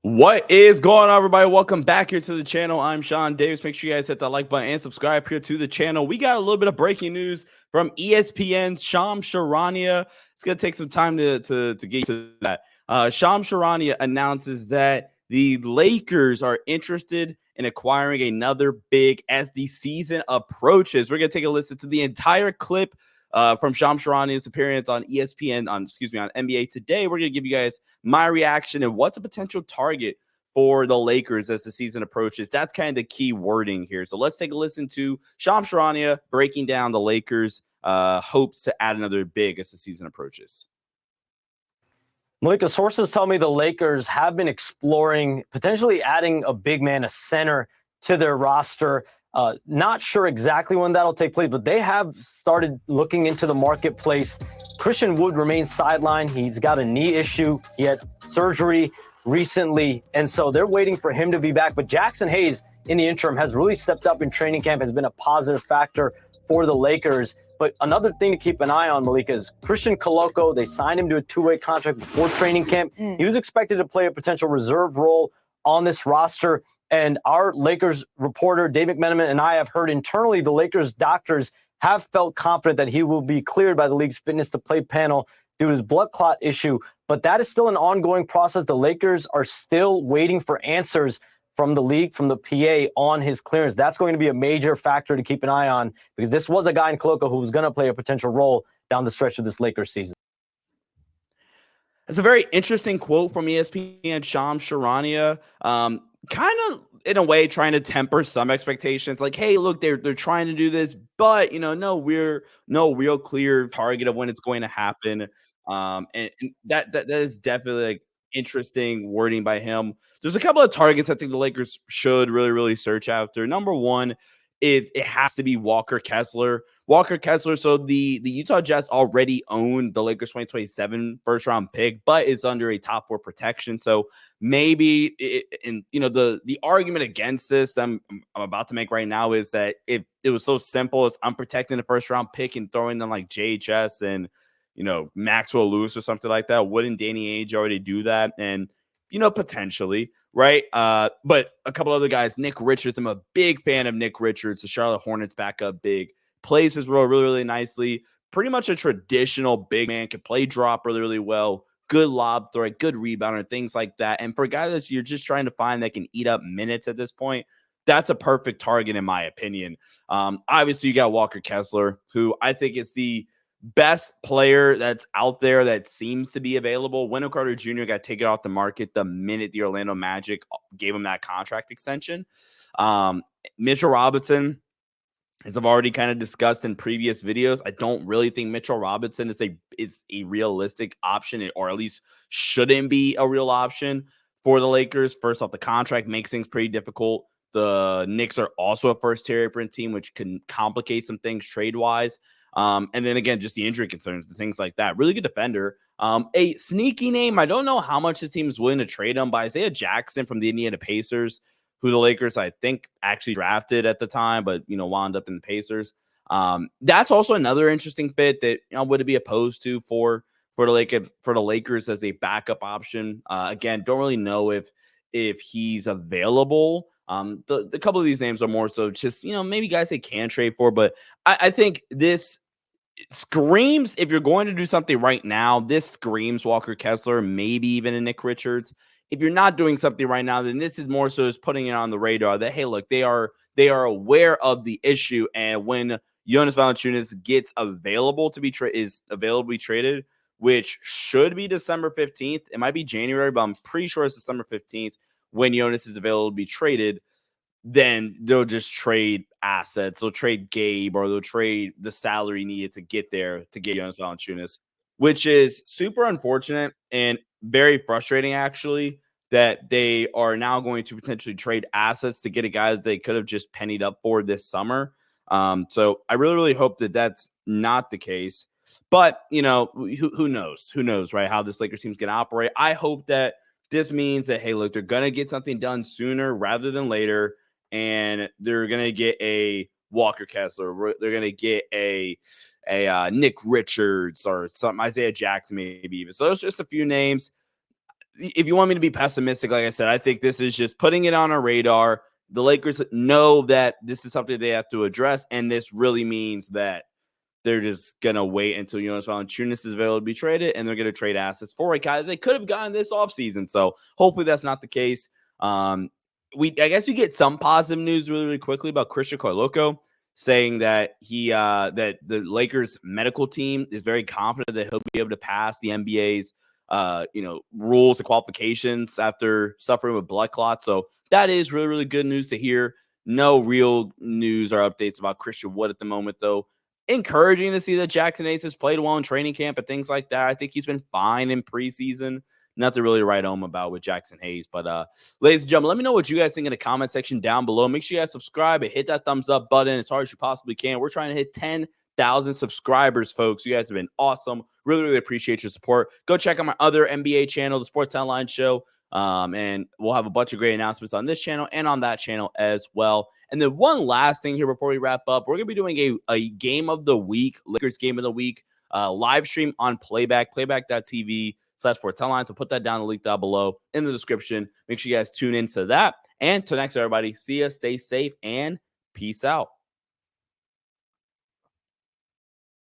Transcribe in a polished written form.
What is going on, everybody? Welcome back here to the channel. I'm Sean Davis. Make sure you guys hit that like button and subscribe here to the channel. We got a little bit of breaking news from ESPN's Shams Charania. It's going to take some time to get to that. Shams Charania announces that the Lakers are interested in acquiring another big as the season approaches. We're going to take a listen to the entire clip from Shams Charania's appearance on ESPN, on NBA Today. We're going to give you guys my reaction and what's a potential target for the Lakers as the season approaches. That's kind of the key wording here. So let's take a listen to Shams Charania breaking down the Lakers' hopes to add another big as the season approaches. Malika, sources tell me the Lakers have been exploring potentially adding a big man, a center, to their roster. Not sure exactly when that'll take place, but they have started looking into the marketplace. Christian Wood remains sidelined. He's got a knee issue. He had surgery recently, and so they're waiting for him to be back. But Jackson Hayes, in the interim, has really stepped up in training camp, has been a positive factor for the Lakers. But another thing to keep an eye on, Malika, is Christian Coloco. They signed him to a two-way contract before training camp. He was expected to play a potential reserve role on this roster. And our Lakers reporter, Dave McMenamin, and I have heard internally the Lakers doctors have felt confident that he will be cleared by the league's fitness to play panel due to his blood clot issue. But that is still an ongoing process. The Lakers are still waiting for answers from the league, from the PA on his clearance. That's going to be a major factor to keep an eye on, because this was a guy in Coloco who was going to play a potential role down the stretch of this Lakers season. It's a very interesting quote from ESPN Shams Charania. Kind of in a way trying to temper some expectations, like, hey, look, they're trying to do this, but we're no real clear target of when it's going to happen. And that is definitely like interesting wording by him. There's a couple of targets I think the Lakers should really search after. Number one is it has to be Walker Kessler. So the Utah Jazz already own the Lakers 2027 first round pick, but is under a top 4 protection. So maybe the argument against this that I'm about to make right now is that if it was so simple as I'm protecting the first round pick and throwing them like JHS and Maxwell Lewis or something like that, wouldn't Danny Ainge already do that? And potentially, right? But a couple other guys, Nick Richards. I'm a big fan of Nick Richards, the Charlotte Hornets backup big. Plays his role really nicely. Pretty much a traditional big man, can play drop really well. Good lob threat, good rebounder, things like that. And for guys that you're just trying to find that can eat up minutes at this point, that's a perfect target in my opinion. Obviously, you got Walker Kessler, who I think is the best player that's out there that seems to be available. Wendell Carter Jr. got taken off the market the minute the Orlando Magic gave him that contract extension. Mitchell Robinson, as I've already kind of discussed in previous videos, I don't really think Mitchell Robinson is a realistic option, or at least shouldn't be a real option for the Lakers. First off, the contract makes things pretty difficult. The Knicks are also a first-tier apron team, which can complicate some things trade-wise. And then again, just the injury concerns, the things like that. Really good defender. A sneaky name. I don't know how much this team is willing to trade him, but Isaiah Jackson from the Indiana Pacers, who the Lakers, I think, actually drafted at the time, but, wound up in the Pacers. That's also another interesting fit that I wouldn't be opposed to for the Lakers as a backup option. Again, don't really know if he's available. The couple of these names are more so just, maybe guys they can trade for, but I think this screams, if you're going to do something right now, this screams Walker Kessler, maybe even a Nick Richards. If you're not doing something right now, then this is more so just putting it on the radar that, hey, look, they are aware of the issue, and when Jonas Valanciunas gets available to be traded, which should be December 15th. It might be January, but I'm pretty sure it's December 15th when Jonas is available to be traded. Then they'll just trade assets. They'll trade Gabe, or they'll trade the salary needed to get there to get Jonas Valanciunas, which is super unfortunate and very frustrating, actually, that they are now going to potentially trade assets to get a guy that they could have just pennied up for this summer. So I really hope that that's not the case. But, who knows? Who knows, right, how this Lakers team's going to operate. I hope that this means that, hey, look, they're going to get something done sooner rather than later, and they're going to get a Walker Kessler. They're going to get a Nick Richards or something, Isaiah Jackson maybe even. So those are just a few names. if you want me to be pessimistic, like I said, I think this is just putting it on our radar. The Lakers know that this is something they have to address, and this really means that they're just going to wait until Jonas Valanciunas is available to be traded, and they're going to trade assets for a guy that they could have gotten this offseason. So hopefully that's not the case. I guess you get some positive news really, really quickly about Christian Carloco, saying that that the Lakers medical team is very confident that he'll be able to pass the NBA's rules and qualifications after suffering with blood clots. So that is really, really good news to hear. No real news or updates about Christian Wood at the moment, though. Encouraging to see that Jackson Hayes has played well in training camp and things like that. I think he's been fine in preseason. Nothing really to write home about with Jackson Hayes. But ladies and gentlemen, let me know what you guys think in the comment section down below. Make sure you guys subscribe and hit that thumbs up button as hard as you possibly can. We're trying to hit 10,000 subscribers, folks. You guys have been awesome. Really, really appreciate your support. Go check out my other NBA channel, the Sports Online Show. And we'll have a bunch of great announcements on this channel and on that channel as well. And then one last thing here before we wrap up, we're going to be doing a game of the week, Lakers game of the week, live stream on playback.tv/Sports Online. So put that down, the link down below in the description. Make sure you guys tune into that. And till next, everybody, see ya, stay safe, and peace out.